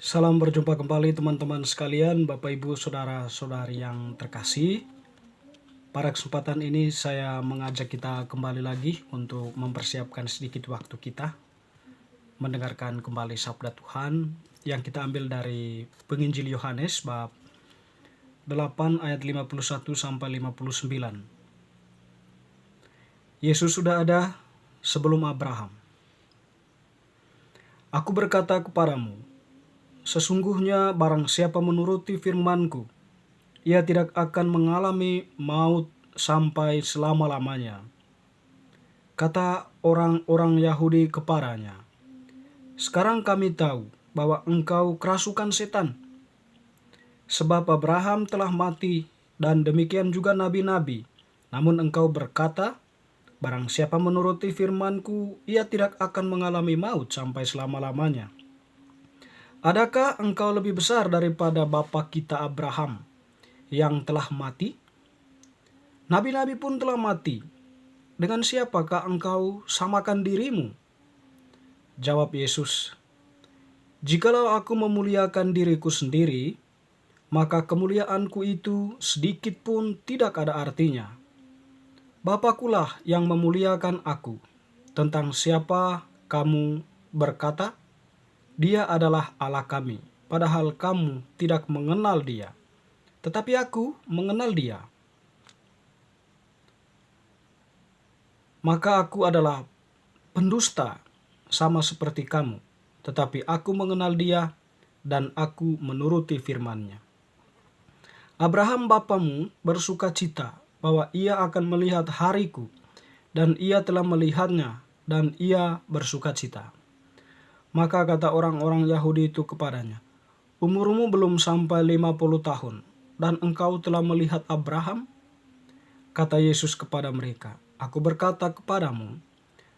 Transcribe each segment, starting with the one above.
Salam berjumpa kembali teman-teman sekalian, Bapak Ibu, Saudara-saudari yang terkasih. Pada kesempatan ini saya mengajak kita kembali lagi untuk mempersiapkan sedikit waktu kita mendengarkan kembali sabda Tuhan yang kita ambil dari Penginjil Yohanes bab 8 ayat 51 sampai 59. Yesus sudah ada sebelum Abraham. Aku berkata kepadamu, sesungguhnya barang siapa menuruti firman-Ku, ia tidak akan mengalami maut sampai selama-lamanya. Kata orang-orang Yahudi kepadanya, sekarang kami tahu bahwa engkau kerasukan setan. Sebab Abraham telah mati dan demikian juga nabi-nabi. Namun engkau berkata, barang siapa menuruti firman-Ku, ia tidak akan mengalami maut sampai selama-lamanya. Adakah engkau lebih besar daripada bapa kita Abraham yang telah mati? Nabi-nabi pun telah mati. Dengan siapakah engkau samakan dirimu? Jawab Yesus, jikalau aku memuliakan diriku sendiri, maka kemuliaanku itu sedikit pun tidak ada artinya. Bapakulah yang memuliakan aku. Tentang siapa kamu berkata, dia adalah Allah kami, padahal kamu tidak mengenal dia. Tetapi aku mengenal dia. Maka aku adalah pendusta sama seperti kamu, tetapi aku mengenal dia dan aku menuruti firman-Nya. Abraham bapamu bersuka cita bahwa ia akan melihat hariku, dan ia telah melihatnya, dan ia bersuka cita. Maka kata orang-orang Yahudi itu kepadanya, umurmu belum sampai 50 tahun, dan engkau telah melihat Abraham? Kata Yesus kepada mereka, aku berkata kepadamu,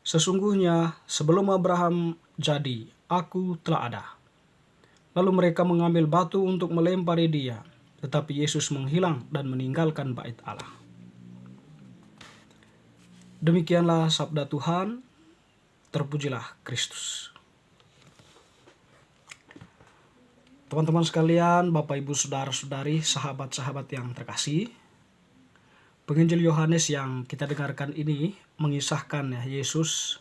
sesungguhnya sebelum Abraham jadi, aku telah ada. Lalu mereka mengambil batu untuk melempari dia, tetapi Yesus menghilang dan meninggalkan bait Allah. Demikianlah sabda Tuhan, terpujilah Kristus. Teman-teman sekalian, Bapak Ibu Saudara-saudari, sahabat-sahabat yang terkasih, Penginjil Yohanes yang kita dengarkan ini mengisahkan Yesus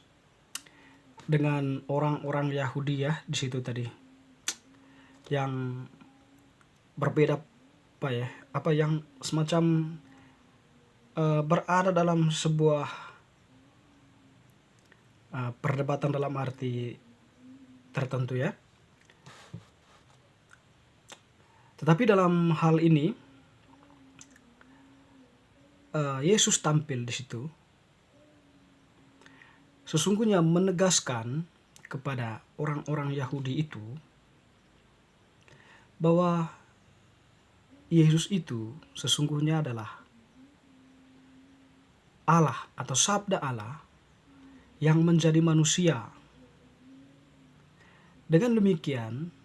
dengan orang-orang Yahudi di situ tadi, yang berbeda yang semacam berada dalam sebuah perdebatan dalam arti tertentu ya. Tetapi dalam hal ini Yesus tampil di situ, sesungguhnya menegaskan kepada orang-orang Yahudi itu bahwa Yesus itu sesungguhnya adalah Allah atau sabda Allah yang menjadi manusia. Dengan demikian,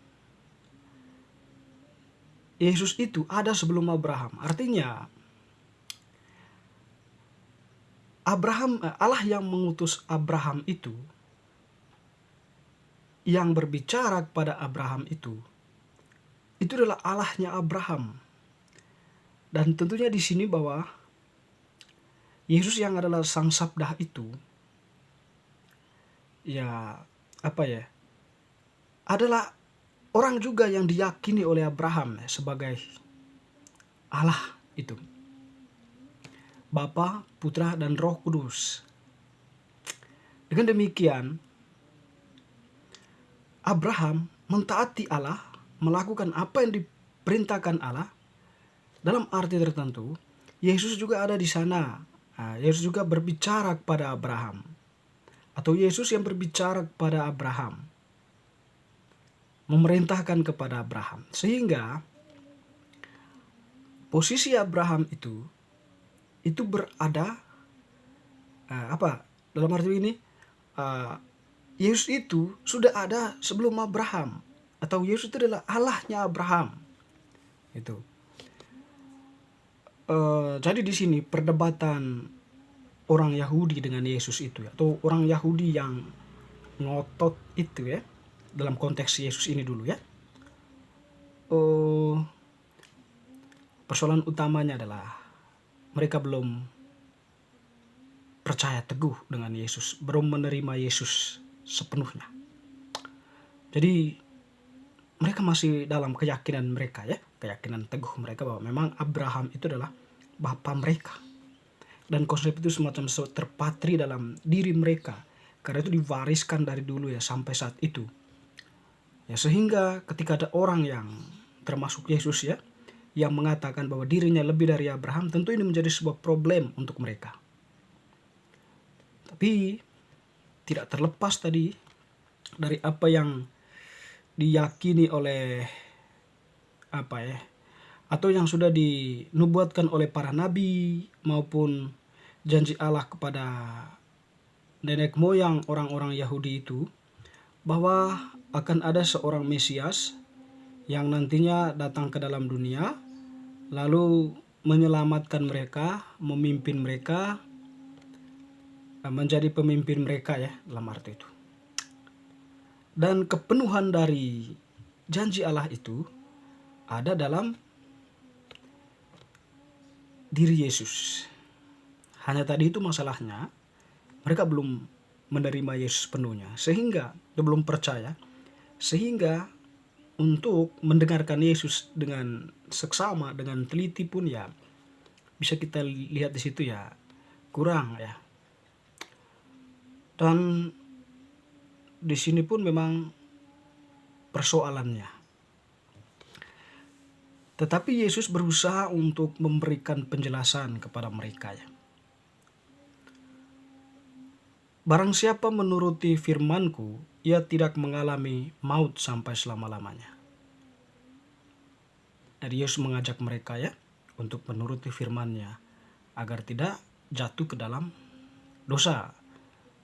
Yesus itu ada sebelum Abraham. Artinya, Allah yang mengutus Abraham itu, yang berbicara kepada Abraham itu adalah Allahnya Abraham. Dan tentunya di sini bahwa Yesus yang adalah sang sabda itu adalah orang juga yang diyakini oleh Abraham sebagai Allah itu, Bapa, Putra, dan Roh Kudus. Dengan demikian, Abraham mentaati Allah, melakukan apa yang diperintahkan Allah. Dalam arti tertentu, Yesus juga ada di sana. Yesus juga berbicara kepada Abraham, atau Yesus yang berbicara kepada Abraham, memerintahkan kepada Abraham, sehingga posisi Abraham itu berada dalam arti ini, Yesus itu sudah ada sebelum Abraham, atau Yesus itu adalah Allahnya Abraham. Itu. Jadi di sini perdebatan orang Yahudi dengan Yesus itu, atau orang Yahudi yang ngotot itu dalam konteks Yesus ini dulu oh, persoalan utamanya adalah mereka belum percaya teguh dengan Yesus, belum menerima Yesus sepenuhnya. Jadi mereka masih dalam keyakinan mereka ya, keyakinan teguh mereka bahwa memang Abraham itu adalah bapa mereka. Dan konsep itu semacam terpatri dalam diri mereka, karena itu diwariskan dari dulu ya sampai saat itu. Ya, sehingga ketika ada orang yang termasuk Yesus ya, yang mengatakan bahwa dirinya lebih dari Abraham, tentu ini menjadi sebuah problem untuk mereka. Tapi tidak terlepas tadi dari apa yang diyakini oleh atau yang sudah dinubuatkan oleh para nabi maupun janji Allah kepada nenek moyang orang-orang Yahudi itu, bahwa akan ada seorang Mesias yang nantinya datang ke dalam dunia lalu menyelamatkan mereka, memimpin mereka, menjadi pemimpin mereka ya, dalam arti itu. Dan kepenuhan dari janji Allah itu ada dalam diri Yesus. Hanya tadi itu masalahnya, mereka belum menerima Yesus penuhnya, sehingga dia belum percaya, sehingga untuk mendengarkan Yesus dengan seksama, dengan teliti pun ya bisa kita lihat di situ ya kurang ya. Dan di sini pun memang persoalannya. Tetapi Yesus berusaha untuk memberikan penjelasan kepada mereka ya. Barang siapa menuruti firman-Ku, ia tidak mengalami maut sampai selama-lamanya. Jadi Yesus mengajak mereka ya untuk menuruti firman-Nya agar tidak jatuh ke dalam dosa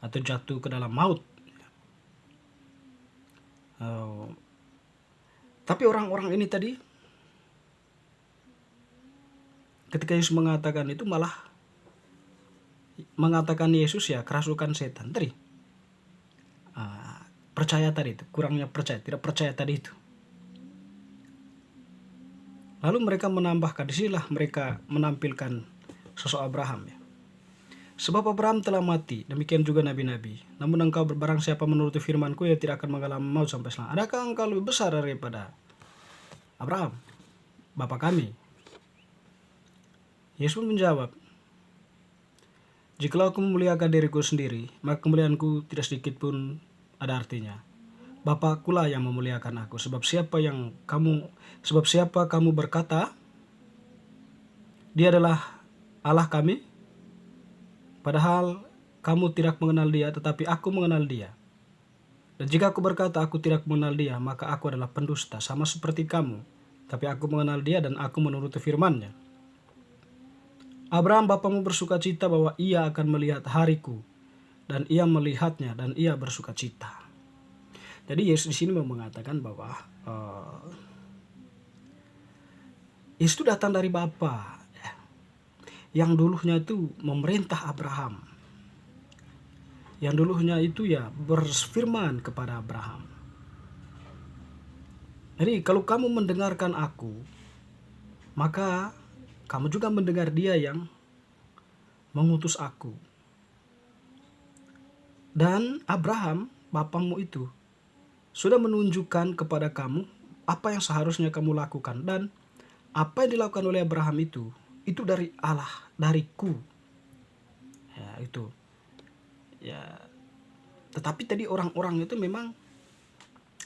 atau jatuh ke dalam maut. Tapi orang-orang ini tadi ketika Yesus mengatakan itu malah mengatakan Yesus ya kerasukan setan tadi. Percaya tadi itu, kurangnya percaya, tidak percaya tadi itu. Lalu mereka menambahkan, disinilah mereka menampilkan sosok Abraham ya. Sebab Abraham telah mati, demikian juga nabi-nabi. Namun engkau barang siapa menuruti firman-Ku, ia tidak akan mengalami maut sampai selamanya. Adakah engkau lebih besar daripada Abraham, bapa kami? Yesus menjawab, jikalau aku memuliakan diriku sendiri, maka kemuliaanku tidak sedikit pun ada artinya. Bapakulah yang memuliakan aku, sebab siapa kamu berkata, dia adalah Allah kami, padahal kamu tidak mengenal dia, tetapi aku mengenal dia. Dan jika aku berkata aku tidak mengenal dia, maka aku adalah pendusta, sama seperti kamu. Tapi aku mengenal dia dan aku menuruti firman-Nya. Abraham bapamu bersuka cita bahwa ia akan melihat hariku, dan ia melihatnya dan ia bersuka cita. Jadi Yesus di sini mau mengatakan bahwa Yesus itu datang dari Bapa ya, yang dulunya itu memerintah Abraham, yang dulunya itu ya berfirman kepada Abraham. Jadi kalau kamu mendengarkan aku, maka kamu juga mendengar dia yang mengutus aku. Dan Abraham, bapamu itu, sudah menunjukkan kepada kamu apa yang seharusnya kamu lakukan. Dan apa yang dilakukan oleh Abraham itu dari Allah, dariku. Ya, itu. Ya. Tetapi tadi orang-orang itu memang,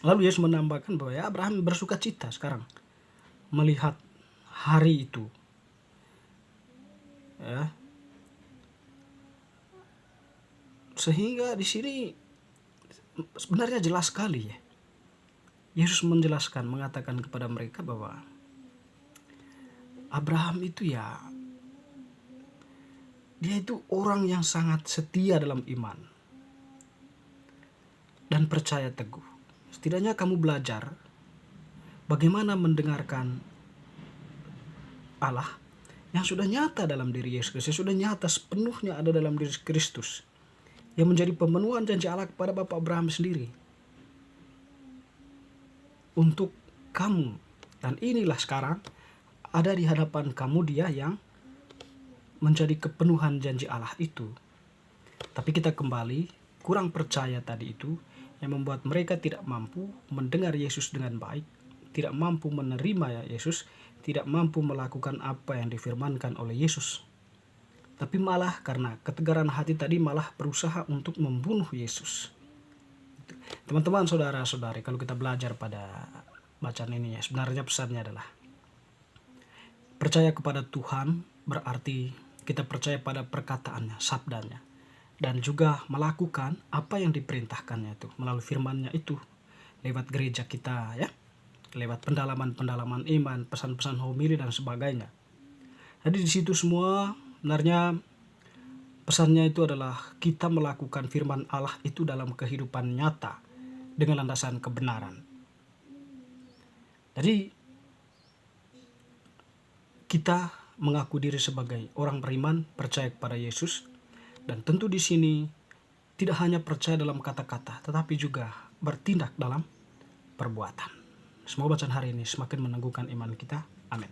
lalu Yesus menambahkan bahwa ya Abraham bersuka cita sekarang melihat hari itu. Ya. Sehingga di sini sebenarnya jelas sekali ya. Yesus menjelaskan, mengatakan kepada mereka bahwa Abraham itu ya, dia itu orang yang sangat setia dalam iman dan percaya teguh. Setidaknya kamu belajar bagaimana mendengarkan Allah yang sudah nyata dalam diri Yesus Kristus, sudah nyata sepenuhnya ada dalam diri Kristus, yang menjadi pemenuhan janji Allah kepada Bapak Abraham sendiri. Untuk kamu Dan inilah sekarang ada di hadapan kamu dia yang menjadi kepenuhan janji Allah itu. Tapi kita kembali kurang percaya tadi itu, yang membuat mereka tidak mampu mendengar Yesus dengan baik, tidak mampu menerima Yesus, tidak mampu melakukan apa yang difirmankan oleh Yesus. Tapi malah karena ketegaran hati tadi malah berusaha untuk membunuh Yesus. Teman-teman, saudara-saudari, kalau kita belajar pada bacaan ini ya, sebenarnya pesannya adalah percaya kepada Tuhan berarti kita percaya pada perkataannya, sabdanya. Dan juga melakukan apa yang diperintahkannya itu melalui firman-Nya itu lewat gereja kita ya, lewat pendalaman-pendalaman iman, pesan-pesan homili dan sebagainya. Jadi di situ semua sebenarnya pesannya itu adalah kita melakukan firman Allah itu dalam kehidupan nyata dengan landasan kebenaran. Jadi kita mengaku diri sebagai orang beriman, percaya kepada Yesus, dan tentu di sini tidak hanya percaya dalam kata-kata, tetapi juga bertindak dalam perbuatan. Semoga bacaan hari ini semakin meneguhkan iman kita. Amin.